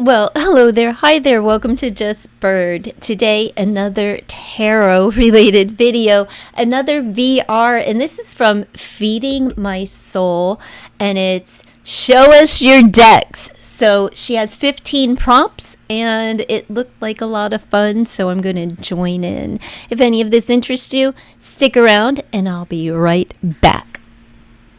Well, hello there. Hi there. Welcome to Just Bird. Today, another tarot related video, another VR, and this is from Feeding My Soul, and it's Show Us Your Decks. So she has 15 prompts, and it looked like a lot of fun, so I'm going to join in. If any of this interests you, stick around, and I'll be right back.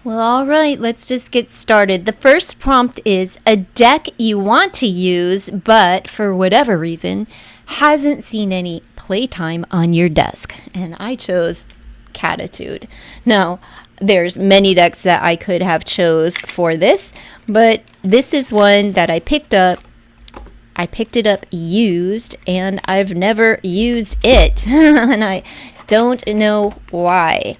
Well, all right, let's just get started. The first prompt is a deck you want to use, but for whatever reason, hasn't seen any playtime on your desk. And I chose Catitude. Now, there's many decks that I could have chose for this, but this is one that I picked up. I picked it up used, and I've never used it, and I don't know why.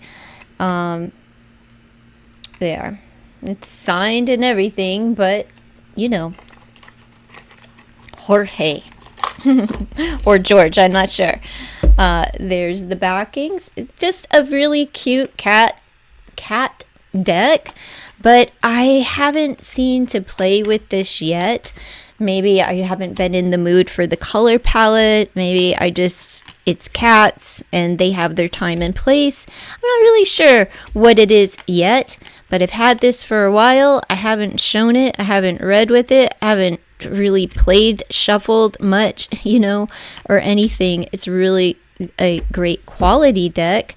There. It's signed and everything, but, you know, Jorge. Or George, I'm not sure. There's the backings. It's just a really cute cat deck, but I haven't seen to play with this yet. Maybe I haven't been in the mood for the color palette. Maybe it's cats and they have their time and place. I'm not really sure what it is yet, but I've had this for a while. I haven't shown it. I haven't read with it. I haven't really played, shuffled much, or anything. It's really a great quality deck.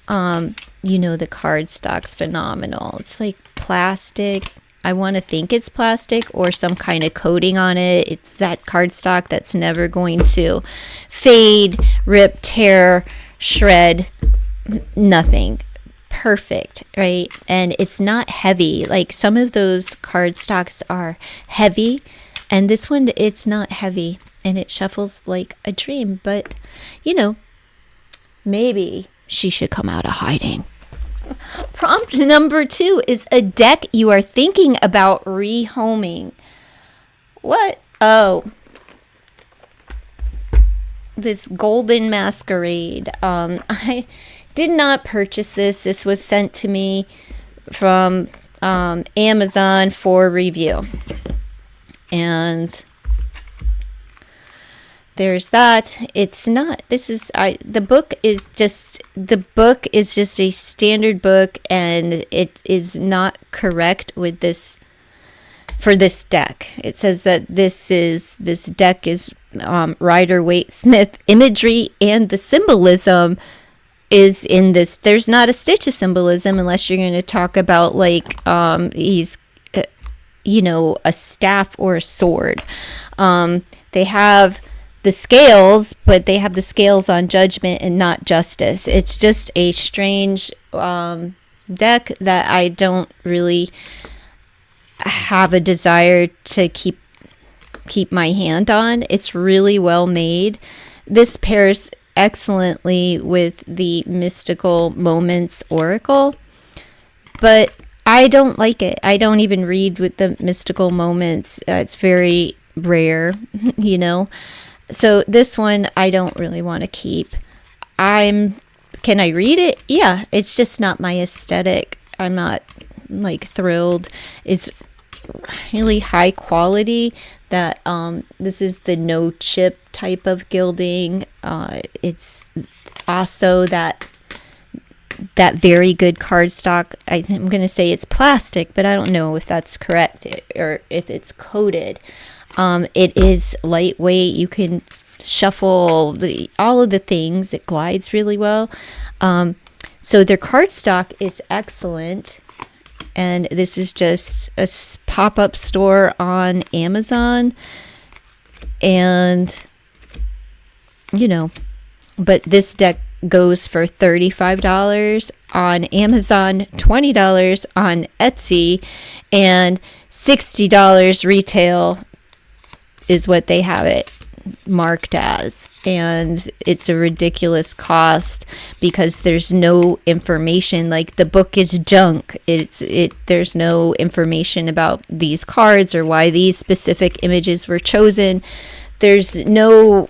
The cardstock's phenomenal. It's like plastic. I want to think it's plastic or some kind of coating on it. It's that cardstock that's never going to fade, rip, tear, shred, nothing. Perfect, right? And it's not heavy. Like some of those cardstocks are heavy, and this one, it's not heavy, and it shuffles like a dream. But, maybe she should come out of hiding. Prompt number 2 is a deck you are thinking about rehoming. What? Oh. This Golden Masquerade. I did not purchase this. This was sent to me from Amazon for review. And there's that. It's not, the book is just a standard book, and it is not correct with this, for this deck. It says that this deck is Rider-Waite-Smith imagery, and the symbolism is in this. There's not a stitch of symbolism unless you're going to talk about he's, a staff or a sword. They have the scales, but they have the scales on judgment and not justice. It's just a strange deck that I don't really have a desire to keep my hand on. It's really well made. This pairs excellently with the Mystical Moments Oracle, but I don't like it. I don't even read with the Mystical Moments. It's very rare, So this one I don't really want to keep. Can I read it? Yeah, it's just not my aesthetic. I'm not thrilled. It's really high quality. That this is the no chip type of gilding. It's also that very good cardstock. I'm going to say it's plastic, but I don't know if that's correct or if it's coated. It is lightweight. You can shuffle all of the things. It glides really well. So their cardstock is excellent. And this is just a pop-up store on Amazon. And, but this deck goes for $35 on Amazon, $20 on Etsy, and $60 retail is what they have it marked as. And it's a ridiculous cost because there's no information. Like the book is junk. There's no information about these cards or why these specific images were chosen. There's no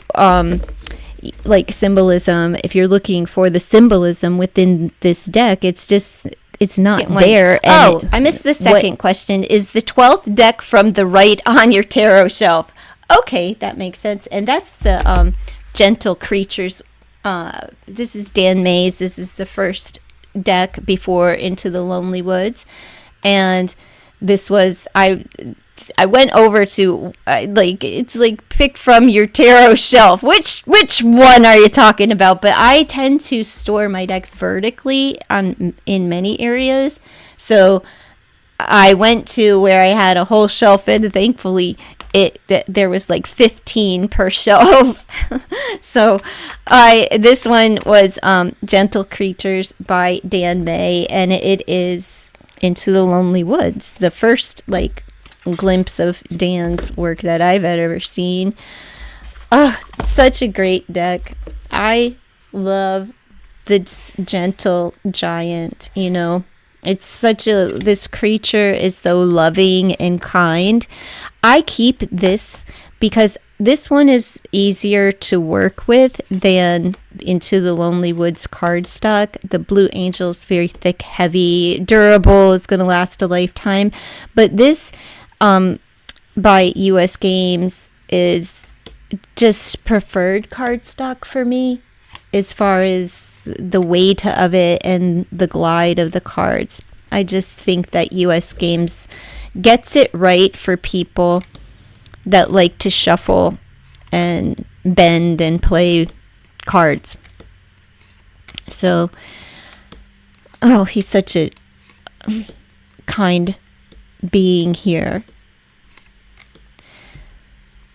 symbolism. If you're looking for the symbolism within this deck, it's not there. And I missed the second question. Is the 12th deck from the right on your tarot shelf? Okay, that makes sense. And that's the Gentle Creatures. This is Dan May's. This is the first deck before Into the Lonely Woods. And this was, I went over to it's like pick from your tarot shelf. Which one are you talking about? But I tend to store my decks vertically in many areas. So I went to where I had a whole shelf, and thankfully there was like 15 per shelf. So this one was Gentle Creatures by Dan May, and it is Into the Lonely Woods, the first like glimpse of Dan's work that I've ever seen. Oh, such a great deck. I love the Gentle Giant, It's this creature is so loving and kind. I keep this because this one is easier to work with than Into the Lonely Woods cardstock. The Blue Angel is very thick, heavy, durable. It's going to last a lifetime. But this by US Games is just preferred cardstock for me as far as the weight of it and the glide of the cards. I just think that US Games gets it right for people that like to shuffle and bend and play cards. So, he's such a kind being here.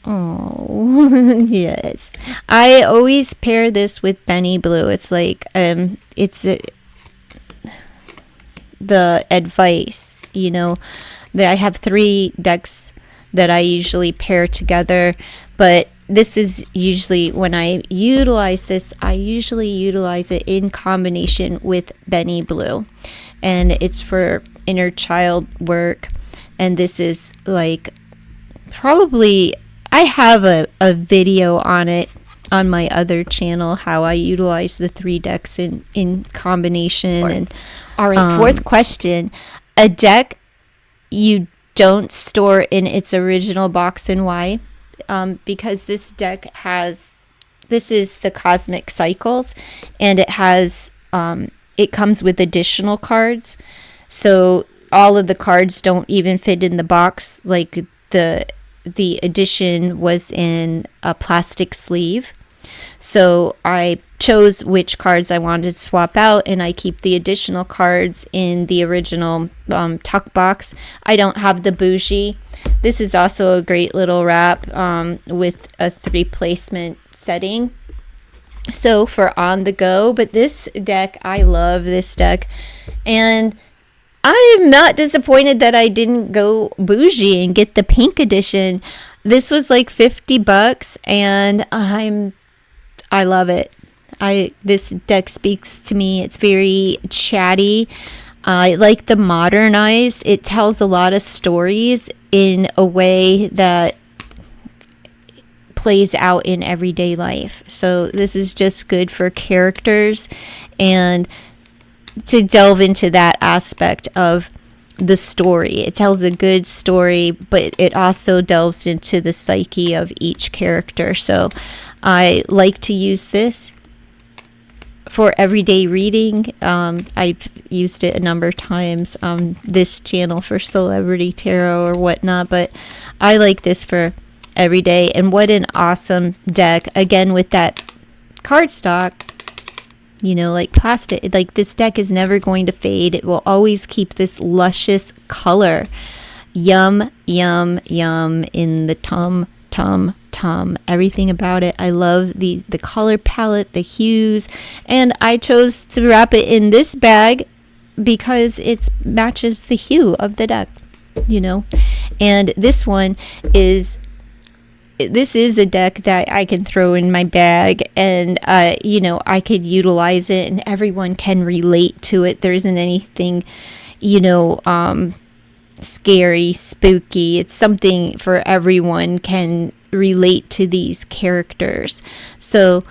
Oh, yes. I always pair this with Benny Blue. It's like, the advice, that I have 3 decks that I usually pair together, but this is usually when I utilize this, I usually utilize it in combination with Benny Blue, and it's for inner child work. And this is like probably, I have a video on it on my other channel, how I utilize the 3 decks in combination. And all right, fourth question: a deck you don't store in its original box, and why? Because this deck this is the Cosmic Cycles, and it has it comes with additional cards, so all of the cards don't even fit in the box. Like the edition was in a plastic sleeve, so I chose which cards I wanted to swap out, and I keep the additional cards in the original tuck box. I don't have the bougie. This is also a great little wrap with a 3 placement setting, so for on the go. But this deck, I love this deck, and I'm not disappointed that I didn't go bougie and get the pink edition. This was like $50, and I love it. This deck speaks to me. It's very chatty. I like the modernized. It tells a lot of stories in a way that plays out in everyday life. So this is just good for characters and to delve into that aspect of the story. It tells a good story, but it also delves into the psyche of each character. So I like to use this for everyday reading. I've used it a number of times on this channel for celebrity tarot or whatnot, but I like this for every day. And what an awesome deck, again with that cardstock, like plastic. Like this deck is never going to fade. It will always keep this luscious color. Yum, yum, yum in the tum, tum, tum. Everything about it. I love the color palette, the hues, and I chose to wrap it in this bag because it matches the hue of the deck, and this one is a deck that I can throw in my bag, and I could utilize it, and everyone can relate to it. There isn't anything scary, spooky. It's something for everyone can relate to these characters. So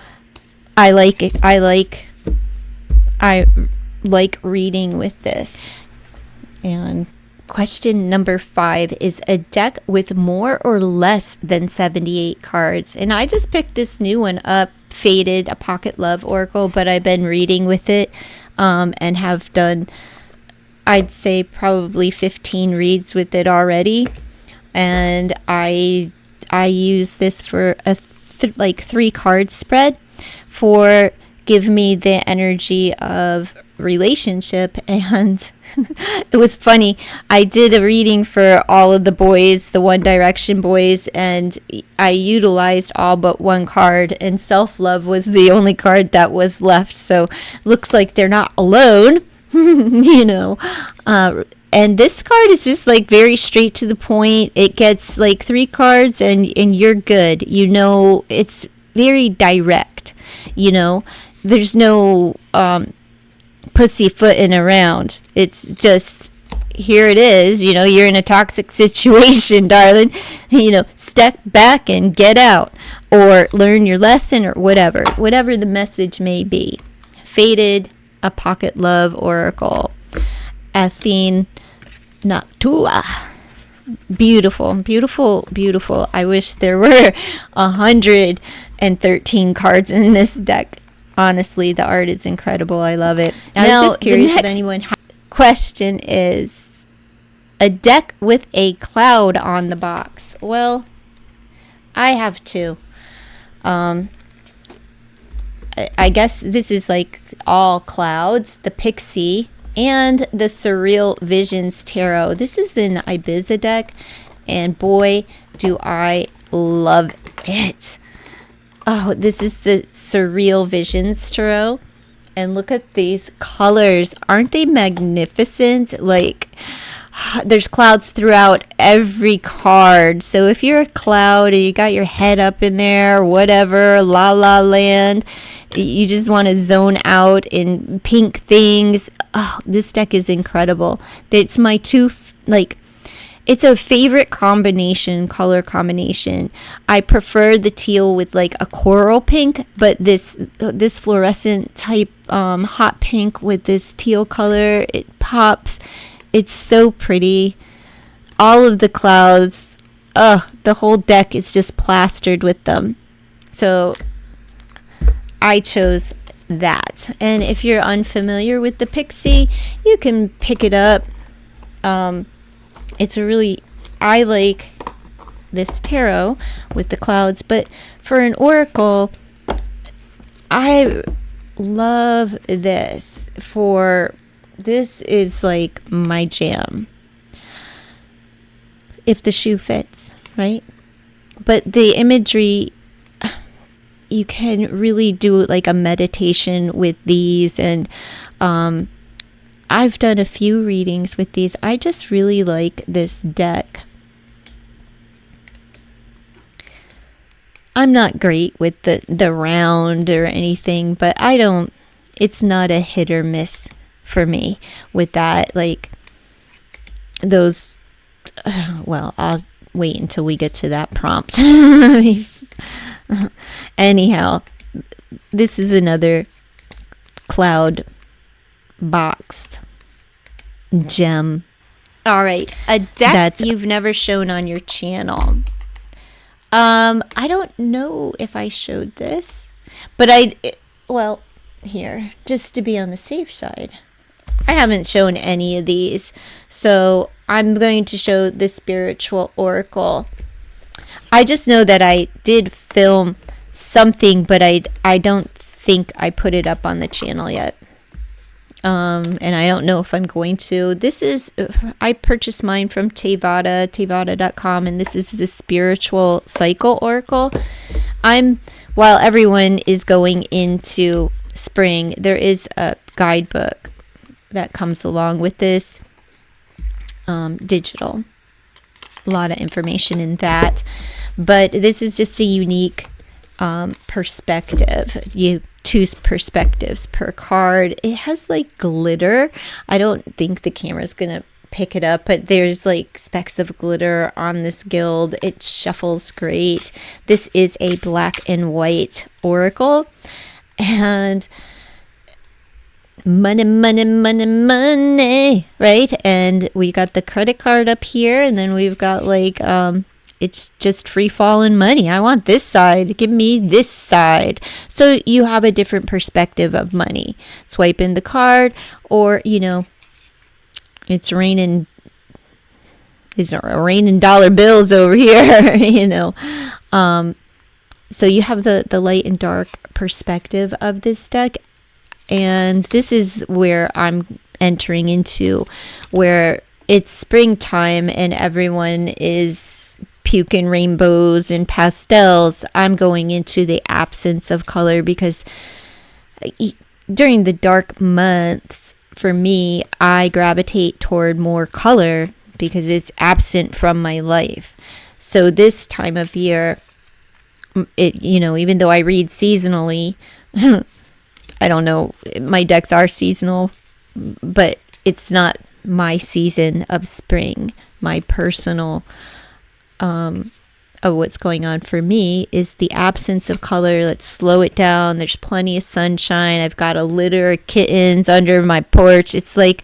I like it. I like reading with this, and question number 5 is a deck with more or less than 78 cards. And I just picked this new one up, Faded, a Pocket Love Oracle, but I've been reading with it and have done, I'd say, probably 15 reads with it already. And I use this for a 3 card spread for give me the energy of relationship. And it was funny, I did a reading for all of the boys, the One Direction boys, and I utilized all but one card, and self-love was the only card that was left, so looks like they're not alone. And this card is just like very straight to the point. It gets like 3 cards and you're good. It's very direct. There's no pussyfooting around. It's just, here it is. You're in a toxic situation, darling. Step back and get out, or learn your lesson, or whatever the message may be. Faded, a Pocket Love Oracle. Athene Noctua. Beautiful, beautiful, beautiful. I wish there were 113 cards in this deck. Honestly, the art is incredible. I love it. I was just curious if anyone had. Question is a deck with a cloud on the box. Well, I have 2. I guess this is like all clouds, the Pixie and the Surreal Visions Tarot. This is an Ibiza deck, and boy, do I love it. Oh, this is the Surreal Visions Tarot. And look at these colors. Aren't they magnificent? Like, there's clouds throughout every card. So if you're a cloud and you got your head up in there, whatever, la la land, you just want to zone out in pink things. Oh, this deck is incredible. It's my it's a favorite color combination. I prefer the teal with like a coral pink, but this fluorescent type hot pink with this teal color, it pops. It's so pretty. All of the clouds, the whole deck is just plastered with them. So I chose that. And if you're unfamiliar with the Pixie, you can pick it up. I like this tarot with the clouds, but for an oracle, I love this. This is like my jam. If the shoe fits, right? But the imagery, you can really do like a meditation with these, and I've done a few readings with these. I just really like this deck. I'm not great with the round or anything, but it's not a hit or miss for me with that. Like those, I'll wait until we get to that prompt. Anyhow, this is another cloud boxed gem. All right, a deck you've never shown on your channel. I don't know if I showed this, but here, just to be on the safe side, I haven't shown any of these, so I'm going to show the Spiritual Oracle. I just know that I did film something, but I don't think I put it up on the channel yet. And I don't know if I'm going to. I purchased mine from tevada.com, and this is the Spiritual Cycle Oracle. While everyone is going into spring, there is a guidebook that comes along with this, digital. A lot of information in that. But this is just a unique perspective. You choose perspectives per card. It has like glitter. I don't think the camera's gonna pick it up, but there's like specks of glitter on this guild. It shuffles great. This is a black and white oracle, and money, money, money, money, right? And we got the credit card up here, and then we've got like it's just free falling money. I want this side. Give me this side. So you have a different perspective of money. Swipe in the card, or it's raining dollar bills over here. So you have the light and dark perspective of this deck. And this is where I'm entering into, where it's springtime and everyone is puking rainbows and pastels. I'm going into the absence of color, because during the dark months, for me, I gravitate toward more color because it's absent from my life. So this time of year, even though I read seasonally, I don't know, my decks are seasonal, but it's not my season of spring. My personal of what's going on for me is the absence of color. Let's slow it down. There's plenty of sunshine. I've got a litter of kittens under my porch. It's like,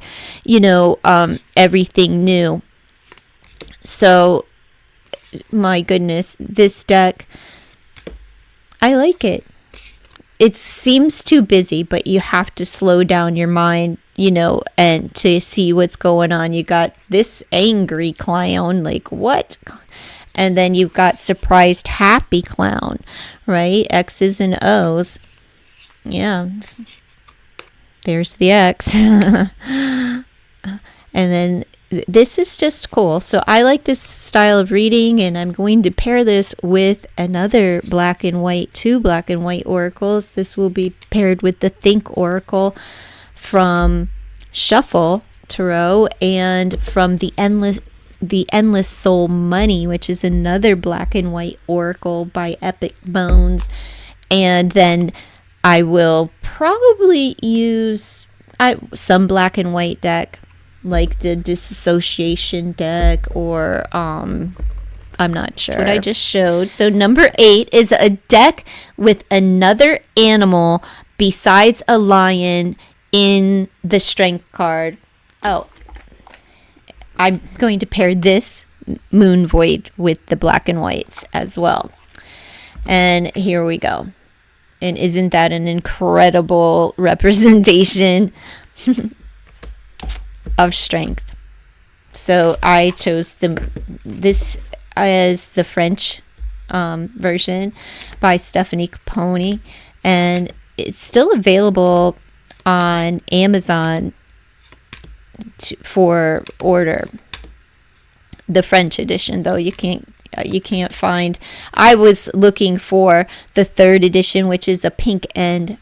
everything new. So, my goodness, this deck, I like it. It seems too busy, but you have to slow down your mind, and to see what's going on. You got this angry clown, like what? And then you've got surprised happy clown, right? X's and O's. Yeah. There's the X. And then this is just cool. So I like this style of reading, and I'm going to pair this with another black and white, 2 black and white oracles. This will be paired with the Think Oracle from Shuffle Tarot, and from the Endless Soul Money, which is another black and white oracle by Epic Bones. And then I will probably use some black and white deck, like the Disassociation deck, or I'm not sure. What I just showed. So number 8 is a deck with another animal besides a lion in the Strength card. Oh, I'm going to pair this Moon Void with the black and whites as well. And here we go. And isn't that an incredible representation of strength? So I chose this as the French version by Stephanie Capone, and it's still available on Amazon for order. The French edition, though, you can't find. I was looking for the 3rd edition, which is a pink and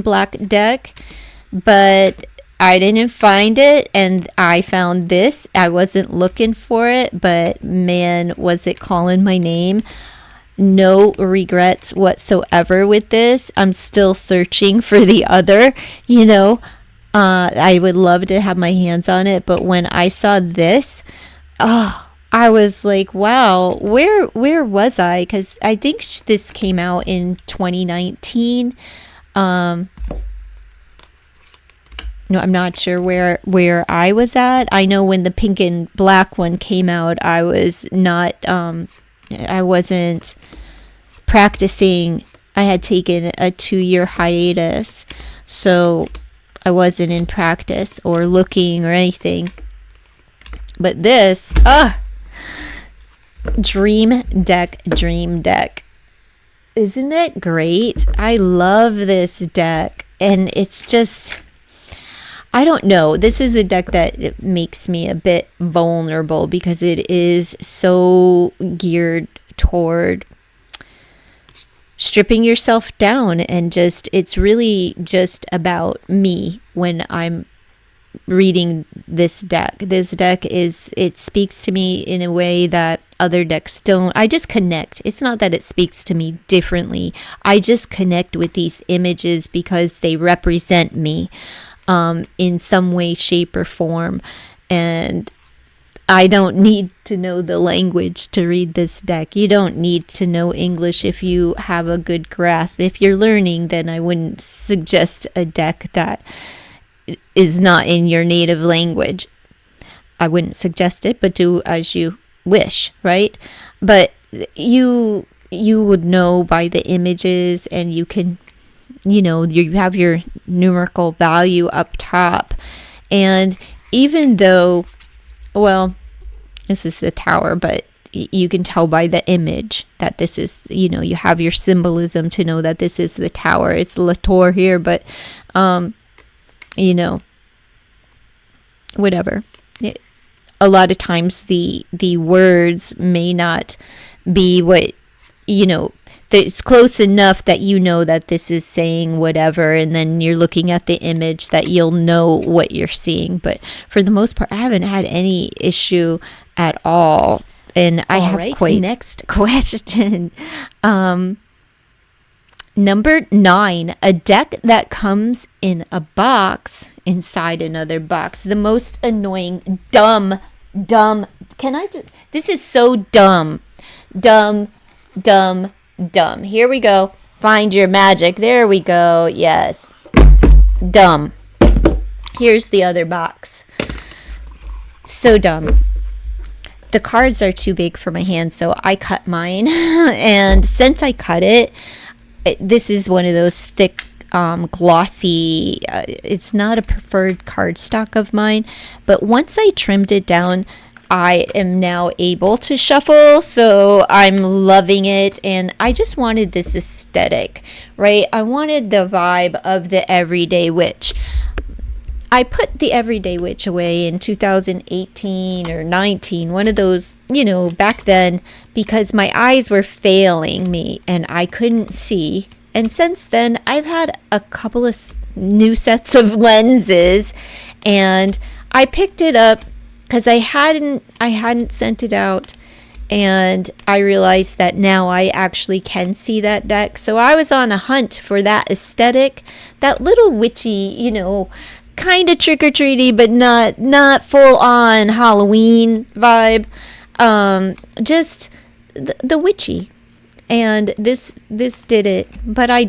black deck, but I didn't find it, and I found this. I wasn't looking for it, but man, was it calling my name. No regrets whatsoever with this. I'm still searching for the other, I would love to have my hands on it, but when I saw this, I was like, wow, where was I? Because I think this came out in 2019. No, I'm not sure where I was at. I know when the pink and black one came out, I was not, I wasn't practicing. I had taken a 2-year hiatus, so I wasn't in practice or looking or anything. But this, Dream Deck. Isn't that great? I love this deck. And it's just, I don't know. This is a deck that it makes me a bit vulnerable because it is so geared toward stripping yourself down, and it's really just about me when I'm reading this deck. This deck it speaks to me in a way that other decks don't. I just connect. It's not that it speaks to me differently. I just connect with these images because they represent me in some way, shape, or form. And I don't need to know the language to read this deck. You don't need to know English if you have a good grasp. If you're learning, then I wouldn't suggest a deck that is not in your native language. I wouldn't suggest it, but do as you wish, right? But you would know by the images, and you can, you have your numerical value up top. And even though, well, this is the tower, but you can tell by the image that this is, you have your symbolism to know that this is the tower. It's Latour here, but, whatever. A lot of times the words may not be what, it's close enough that you know that this is saying whatever, and then you're looking at the image that you'll know what you're seeing. But for the most part, I haven't had any issue at all. And I have quite next question. Number 9, a deck that comes in a box inside another box. The most annoying, dumb. This is so dumb. Dumb. Here we go. Find your magic. There we go. Yes. Dumb. Here's the other box. So dumb. The cards are too big for my hand, so I cut mine. And since I cut it, this is one of those thick, glossy, it's not a preferred cardstock of mine, but once I trimmed it down, I am now able to shuffle, so I'm loving it. And I just wanted this aesthetic, right? I wanted the vibe of the Everyday Witch. I put the Everyday Witch away in 2018 or 19, one of those, back then, because my eyes were failing me and I couldn't see. And since then, I've had a couple of new sets of lenses, and I picked it up because I hadn't sent it out, and I realized that now I actually can see that deck. So I was on a hunt for that aesthetic, that little witchy, kind of trick-or-treaty, but not full-on Halloween vibe. Just the witchy. And this did it. But I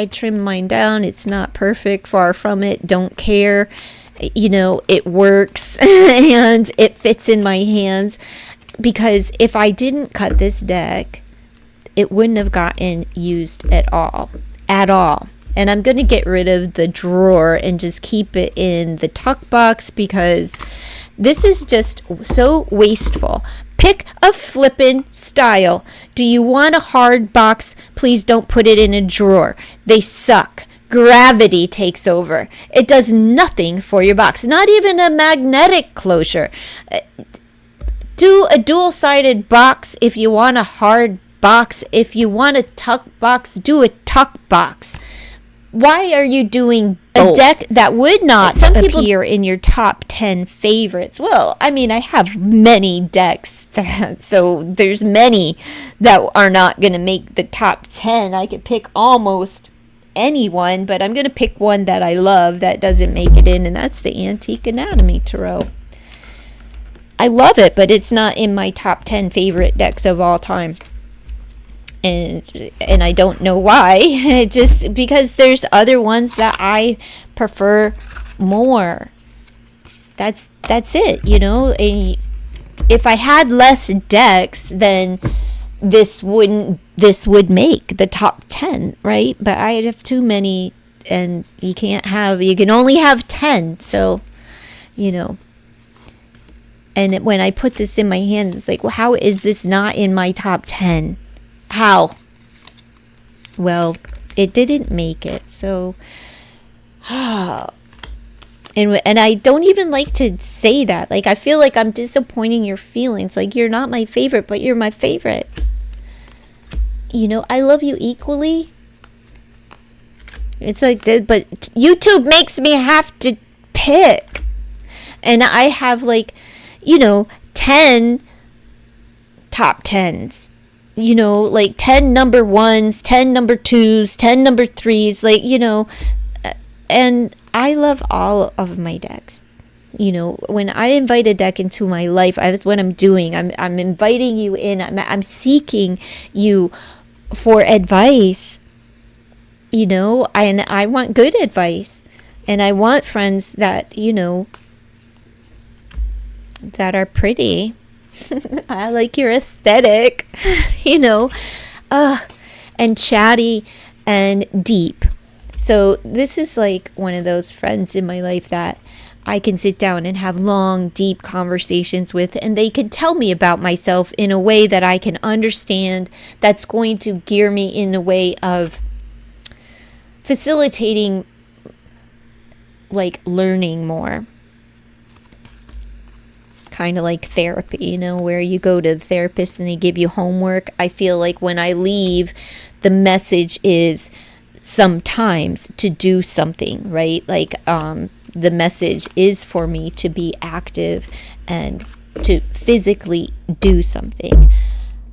trimmed mine down. It's not perfect, far from it. Don't care. It works and it fits in my hands, because if I didn't cut this deck, it wouldn't have gotten used at all. And I'm going to get rid of the drawer and just keep it in the tuck box, because this is just so wasteful. Pick a flippin' style. Do you want a hard box? Please don't put it in a drawer. They suck. Gravity takes over. It does nothing for your box. Not even a magnetic closure. Do a dual-sided box if you want a hard box. If you want a tuck box, do a tuck box. Why are you doing both? A deck that would not appear in your top 10 favorites? Well, I mean, I have many decks, so there's many that are not going to make the top 10. I could pick almost anyone, but I'm going to pick one that I love that doesn't make it in, and that's the Antique Anatomy Tarot. I love it, but it's not in my top 10 favorite decks of all time. And I don't know why. Just because there's other ones that I prefer more. That's it, And if I had less decks, then this would make the top 10, right? But I have too many, and you can only have 10. So, And when I put this in my hand, it's like, well, how is this not in my top 10? How? Well, it didn't make it. So, and I don't even like to say that. Like, I feel like I'm disappointing your feelings. Like, you're not my favorite, but you're my favorite. I love you equally. It's like that, but YouTube makes me have to pick. And I have 10 top 10s. 10 number 1s, 10 number 2s, 10 number 3s, and I love all of my decks. When I invite a deck into my life, that's what I'm doing. I'm inviting you in. I'm seeking you for advice, and I want good advice. And I want friends that, that are pretty. I like your aesthetic, and chatty and deep. So this is like one of those friends in my life that I can sit down and have long, deep conversations with, and they can tell me about myself in a way that I can understand, that's going to gear me in a way of facilitating, like, learning more. Kind of like therapy, where you go to the therapist and they give you homework. I feel like when I leave, the message is sometimes to do something, right? Like, the message is for me to be active and to physically do something.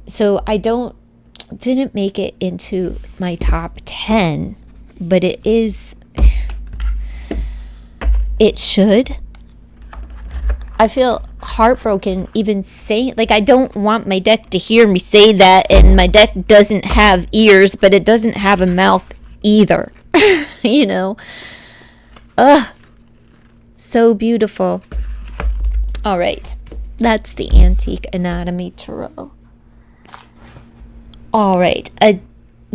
So I didn't make it into my top 10, but it should. I feel heartbroken even saying, like, I don't want my deck to hear me say that, and my deck doesn't have ears, but it doesn't have a mouth either. So beautiful. All right, that's the Antique Anatomy Tarot. All right, a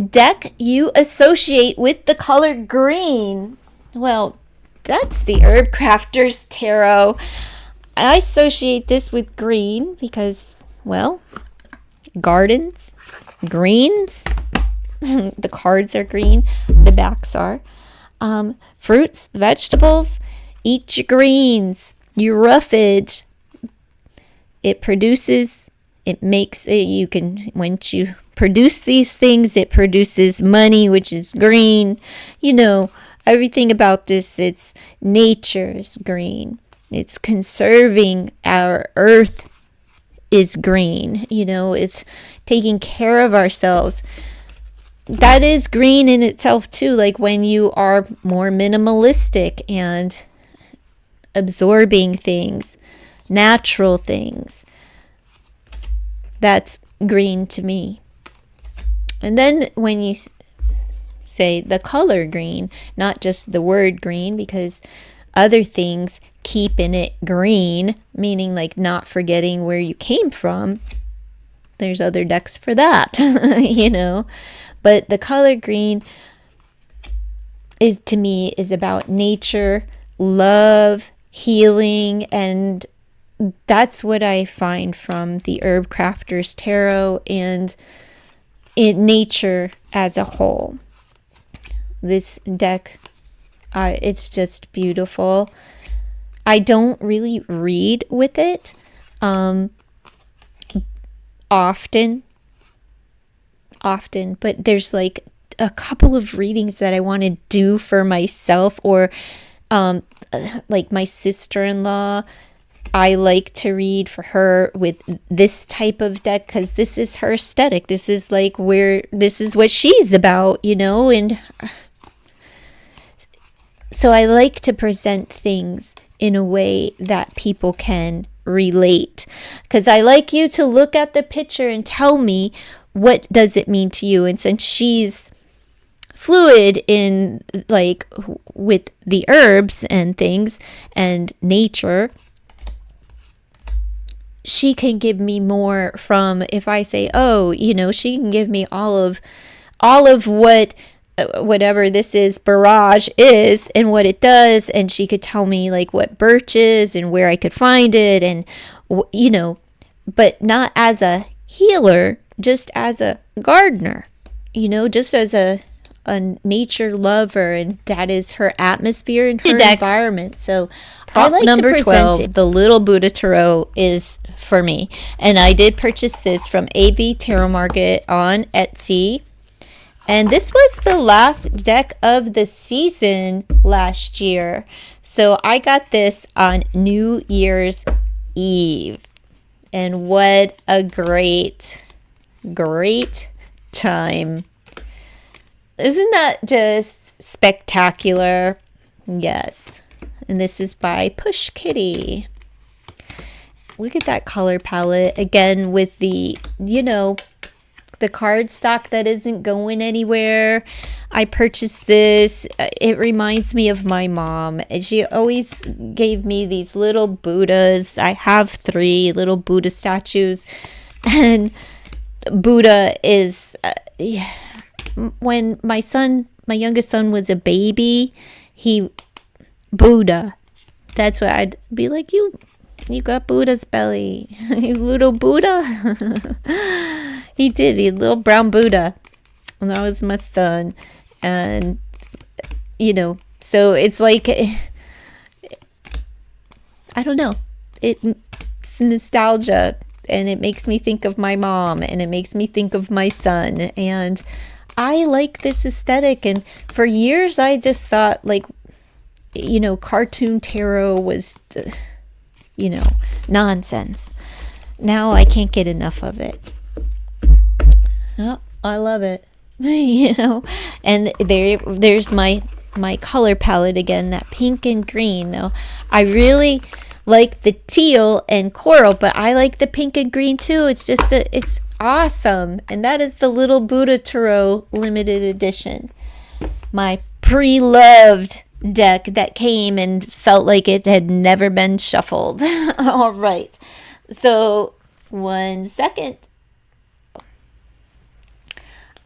deck you associate with the color green. Well, that's the Herb Crafter's Tarot. I associate this with green because, well, gardens, greens. The cards are green, the backs are. Fruits, vegetables, eat your greens, your roughage. It produces, it makes it, you can, once you produce these things, it produces money, which is green. Everything about this, it's nature is green. It's conserving our earth is green. It's taking care of ourselves. That is green in itself too. Like when you are more minimalistic and absorbing things, natural things. That's green to me. And then when you say the color green, not just the word green, because other things keeping it green, meaning like not forgetting where you came from. There's other decks for that, But the color green to me is about nature, love, healing, and that's what I find from the Herb Crafter's Tarot and in nature as a whole. This deck, it's just beautiful. I don't really read with it often, but there's like a couple of readings that I want to do for myself, or like my sister-in-law, I like to read for her with this type of deck because this is her aesthetic. This is like this is what she's about, and so I like to present things in a way that people can relate, because I like you to look at the picture and tell me, what does it mean to you? And since she's fluid in like with the herbs and things and nature, she can give me more from, if I say, she can give me all of what whatever this is, barrage is, and what it does, and she could tell me like what birch is and where I could find it, and but not as a healer, just as a gardener, just as a nature lover, and that is her atmosphere and her environment. So I like number to present 12, it. The Little Buddha Tarot is for me, and I did purchase this from AV Tarot Market on Etsy. And this was the last deck of the season last year. So I got this on New Year's Eve. And what a great time. Isn't that just spectacular? Yes. And this is by Push Kitty. Look at that color palette. Again, with the, the cardstock that isn't going anywhere. I purchased this. It reminds me of my mom. And she always gave me these little Buddhas. I have 3 little Buddha statues. And Buddha is... when my youngest son was a baby, Buddha. That's what I'd be like, you got Buddha's belly. You little Buddha. He did. He had a little brown Buddha. And that was my son. And, so it's like, I don't know. It's nostalgia. And it makes me think of my mom. And it makes me think of my son. And I like this aesthetic. And for years, I just thought, like, cartoon tarot was, nonsense. Now I can't get enough of it. Oh, I love it. And there's my color palette again, that pink and green. Now, I really like the teal and coral, but I like the pink and green too. It's just it's awesome. And that is the Little Buddha Tarot limited edition. My pre-loved deck that came and felt like it had never been shuffled. All right. So, 1 second.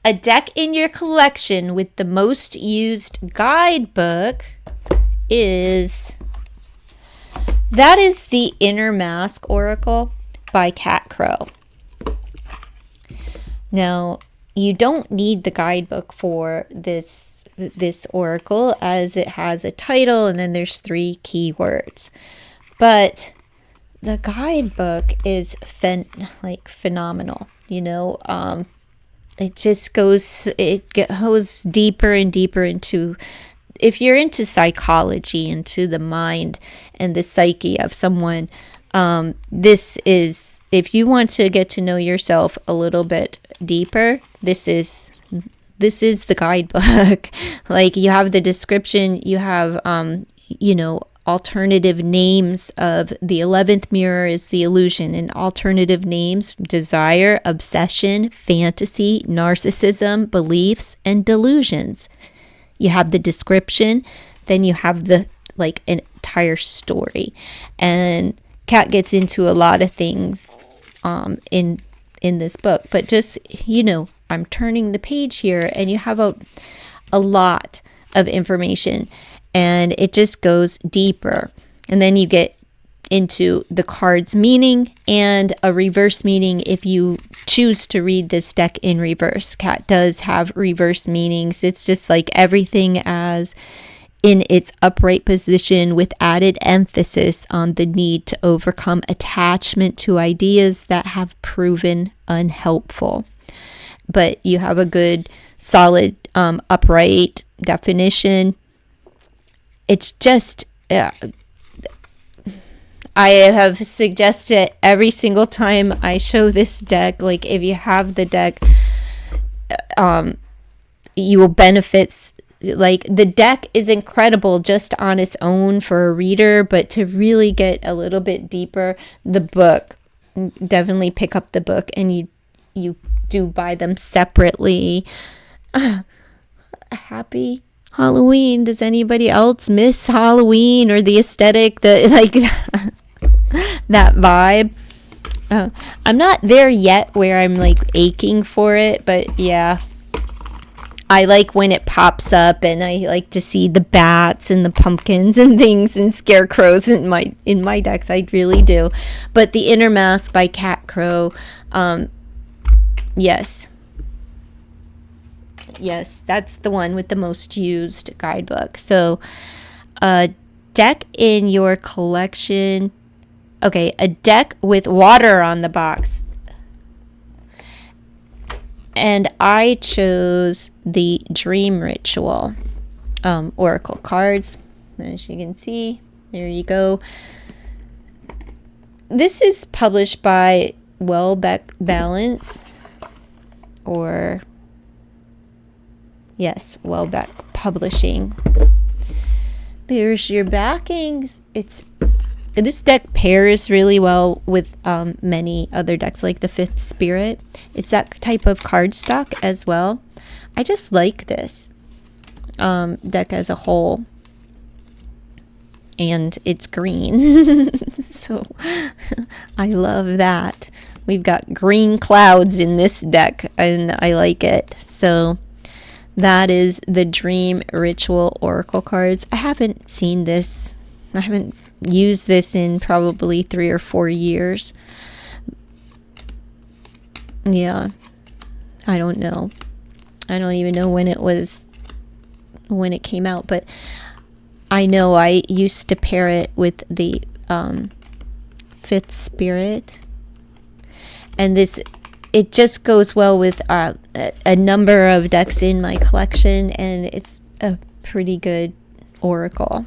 A deck in your collection with the most used guidebook is the Inner Mask Oracle by Cat Crow. Now, you don't need the guidebook for this oracle, as it has a title and then there's 3 keywords. But the guidebook is phenomenal. It just goes deeper and deeper into, if you're into psychology, into the mind and the psyche of someone, this is, if you want to get to know yourself a little bit deeper, this is the guidebook. Like, you have the description, you have, alternative names of the 11th mirror is the illusion, and alternative names: desire, obsession, fantasy, narcissism, beliefs, and delusions. You have the description, then you have the, an entire story. And Kat gets into a lot of things in this book, but just, I'm turning the page here and you have a lot of information, and it just goes deeper. And then you get into the card's meaning and a reverse meaning if you choose to read this deck in reverse. Kat does have reverse meanings. It's just like everything as in its upright position, with added emphasis on the need to overcome attachment to ideas that have proven unhelpful. But you have a good, solid, upright definition. It's just, I have suggested every single time I show this deck, like, if you have the deck, you will benefit. Like, the deck is incredible just on its own for a reader, but to really get a little bit deeper, the book, definitely pick up the book, and you do buy them separately. Happy Halloween. Does anybody else miss Halloween or the aesthetic, that vibe? I'm not there yet where I'm aching for it, but yeah, I like when it pops up, and I like to see the bats and the pumpkins and things and scarecrows in my decks. I really do. But the Inner Mask by Cat Crow, yes, that's the one with the most used guidebook. So, a deck in your collection. Okay, a deck with water on the box. And I chose the Dream Ritual Oracle cards. As you can see, there you go. This is published by Welbeck Balance, or yes, Welbeck Publishing. There's your backings. This deck pairs really well with many other decks, like the Fifth Spirit. It's that type of cardstock as well. I just like this deck as a whole. And it's green. So I love that. We've got green clouds in this deck, and I like it. So that is the Dream Ritual Oracle cards. I haven't seen this. I haven't used this in probably 3 or 4 years. Yeah. I don't know. I don't even know when it came out, but I know I used to pair it with the Fifth Spirit. And it just goes well with a number of decks in my collection, and it's a pretty good oracle.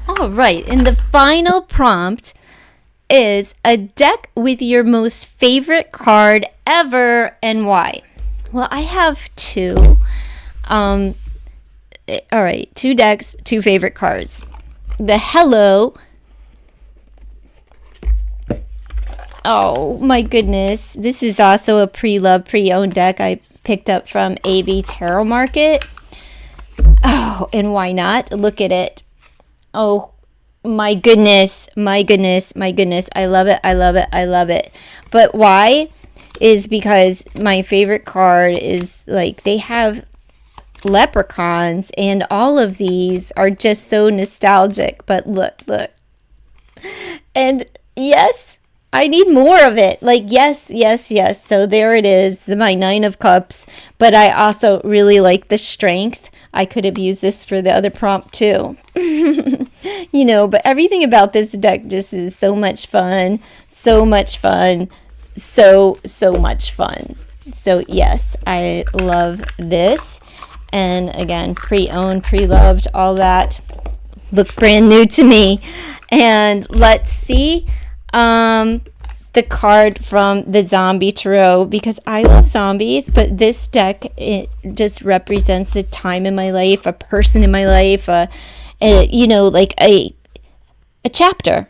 All right, and the final prompt is a deck with your most favorite card ever and why. Well, I have 2. All right, 2 decks, 2 favorite cards. The Hello. Oh my goodness. This is also a pre-loved, pre-owned deck I picked up from AB Tarot Market. Oh, and why not? Look at it. Oh my goodness. My goodness. My goodness. I love it. I love it. I love it. But why? Is because my favorite card is, like, they have leprechauns, and all of these are just so nostalgic. But look. And yes, I need more of it. Like, yes. So there it is, my 9 of Cups. But I also really like the Strength. I could have used this for the other prompt too. You know, but everything about this deck just is so much fun. So much fun. So much fun. So yes, I love this. And again, pre-owned, pre-loved, all that. Look brand new to me. And let's see the card from the Zombie Tarot, because I love zombies, but this deck, it just represents a time in my life, a person in my life, you know, like a chapter.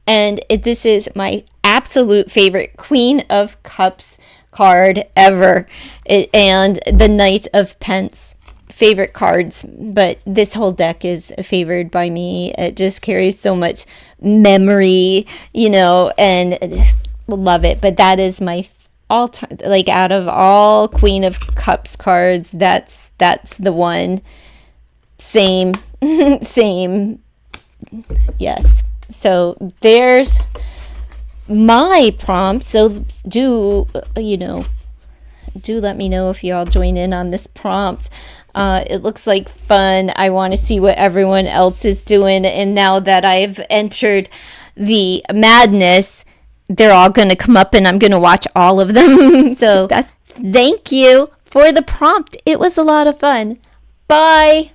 And this is my absolute favorite Queen of Cups card ever, and the Knight of Pence, favorite cards. But this whole deck is favored by me. It just carries so much memory, you know, and I just love it. But that is my all time, like, out of all Queen of Cups cards, that's the one. Same. Yes. So there's my prompt. So do let me know if y'all join in on this prompt. It looks like fun. I want to see what everyone else is doing. And now that I've entered the madness, they're all going to come up and I'm going to watch all of them. So thank you for the prompt. It was a lot of fun. Bye.